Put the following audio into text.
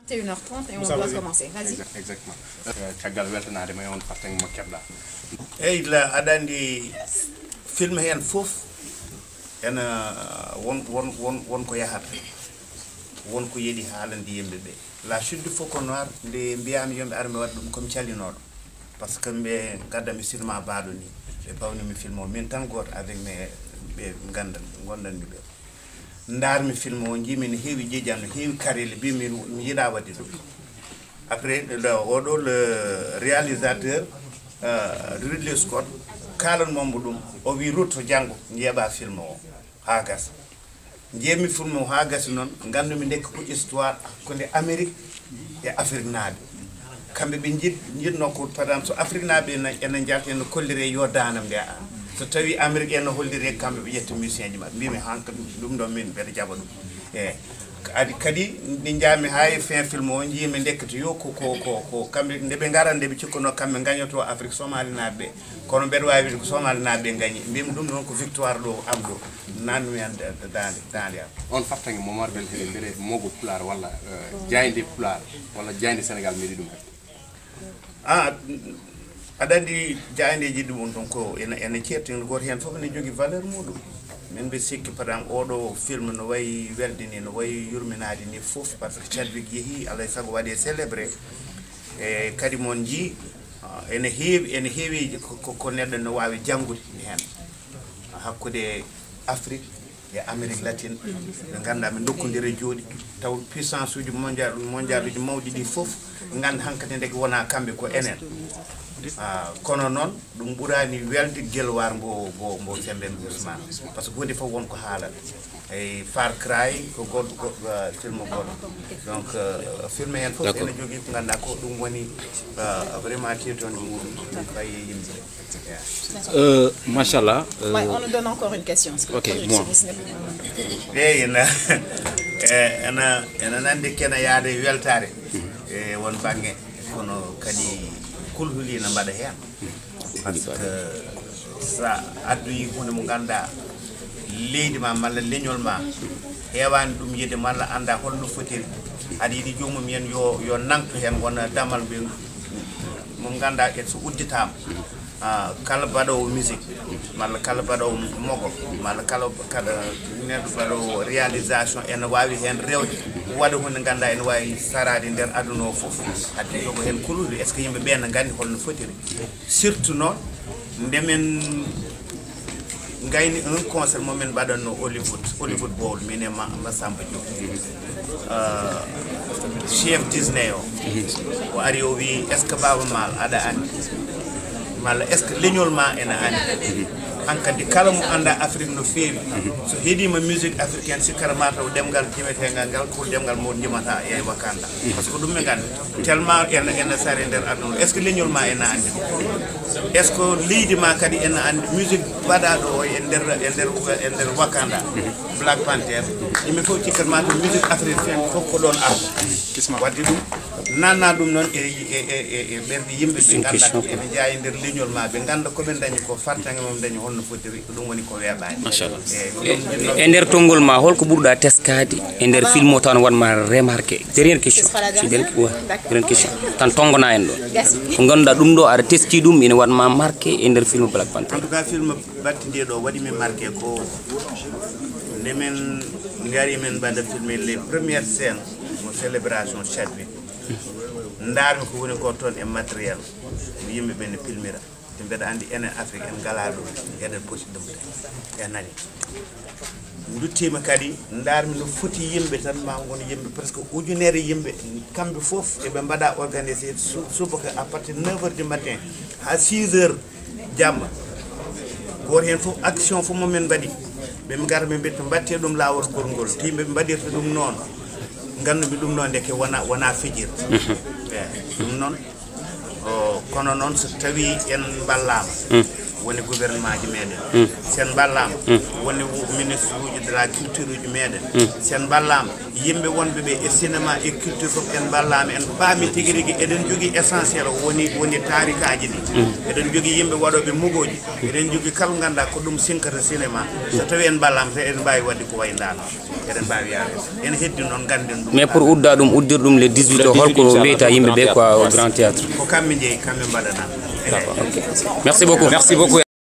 C'est 1h30 et on doit commencer. Vas-y. Exactement. Caggal weltanade may on parting mo kebda. La adandi film hen fof en won ko yahata. Won ko yedi haalandi yimbe be. La chute du faucon noir de mbiyam yombe arme wad dum comme cialinodo. Parce que mbe gadda mi cinéma baado ni e pawni mi film o min tan goto avec mes be gandal gondan mi be. Ndar mi film o jimi ni heewi jejjano heewi karele bi mi yida wadde dum. Après le réalisateur Ridley Scott kalan mombo dum o wi rutto jango njeba film o ha gas njemi film o ha gas non gandumi nek ko histoire ko ne Amérique et Afrique naabe kambe be jidno ko par exemple so Afrique naabe en jalti en kollire yo danam de so tawi Amérique en hollire kambe be yetta musicien ji mabbe mi hanka dum do min be jaba dum adi kadi ni jami hay fin film o jimi dekkato yo ko kambe ndebe garande be cikkono kambe gagnoto Afrique Somali naabe kono be wawi ko Somali naabe gagni mbim dum non ko victoire do amdo nanu en dande on fattangi mo marbel hele bere mogo pular wala jayndi pular wala jayndi Sénégal medi dum adandi jayndeji dum don ko ene certin goto hen fof ne jogi valeur mudum min be sikki padam odo film no way weldini no way yurminaadi ni fof parce que Chadwick yehi alay sago wadi célébrer e kadi mon ji ene heewi ko neddo no wawi jangude hen hakkude Afrique et Amérique latine be ganda mi dokkondire jodi taw puissance uji mondial uji mawdi di fof ganda hankade ndeke wona kambe ko enen kono non dum burani weldi gelwar mbo sembe Ousmane parce que wodi fa won ko haala e Far Cry ko god film god donc film hen fof ene jogi ko ganda ko dum woni vraiment titon mudum fay yimbe machallah on nous donne encore une question. OK moi ena nande kena yaade weltare e won bange kono kadi kulhuli na mbada hen parce que sa adduyi hunde mo ganda leydi ma malla leñol ma hewani dum yede malla anda holno fotiri adi yidi jomum yen yo nanto hen wona damal be mo ganda e so udditama kala baɗowo musique malla kala baɗowo mogol malla kala neɗɗo baɗowo réalisation ene wawi hen rewde waɗa hunde ganda ene wawi sarade nder aduna o foof addi yogo hen kulude est ce que yimɓe ɓe ne gandi holno fotiri surtout noon ndemen gayni un concert momin mbaɗanno Hollywood Bowl mine Massamba Diop chef Disney o ari o wi est ce que Baba Mal aɗa andi malla est ce que leñol ma ene andi hankadi kala mo anda Afrique no feewi so hedima musique africaine sikkara ma taw demgal jimetengal ngal ko demgal mo jimata e Wakanda parce que dum me gandi tellement ene sare nder aduna est ce que leñol ma ene andi est ce que leydi ma kadi ene andi musique badado o e nder Wakanda Black Panther yimɓe fof cikkata ma musique africaine fof ko don ar waddi dum nanna dum non e berdi yimbe be ganda e jaay nder leñol ma be ganda ko ben dañi ko fartange mom dañi honno fotiri dum woni ko webaani machallah e nder tongol ma holko burda teskadi e nder film o tan wanma remarquer dernière question c'est dernière question tan tongona en do ko ganda dum do ara teski dum ene wanma marqué e nder film Black Panther en tout cas film battinde do wadi mi marqué ko nemen ngari men banda filmer les premières scènes mo célébration Chadwick ndar ko woni ko ton e matériel yimbe ben filmira te beda andi enen Afrique en galado eden poti dum e nani nduttima kadi ndar mi no foti yimbe tan ma ngon yimbe presque ujunere yimbe kambe fof e be bada organiser subaka à partir de 9h du matin à 6h jamma gor hen fof action fof mo men badi be mi gar be betto batte dum lawol gorgol timbe be badirta dum non gandu bi dum non deke wana fijir dum non kono non so tawi en ballama woni gouvernement ji meɗen sen ballam woni ministre uji de la culture uji meɗen sen ballam yimɓe wonɓe ɓe e cinéma et culture fof en ballam en paami tigi rigui eɗen jogui essentiel woni tarikaji ɗi eɗen jogui yimɓe waɗoɓe mugoji eɗen jogui kala ganda ko ɗum sinkata cinéma so tawi en ballam te eɗen mbawi wadde ko way ndano eɗen mbawi yaade en heddi noon ganden ɗum mais pour udda ɗum uddir ɗum le 18 holko wiyata yimɓe ɓe quoi au grand théâtre ko kamɓe jeeyi kamɓe mbaɗana d'accord ok merci beaucoup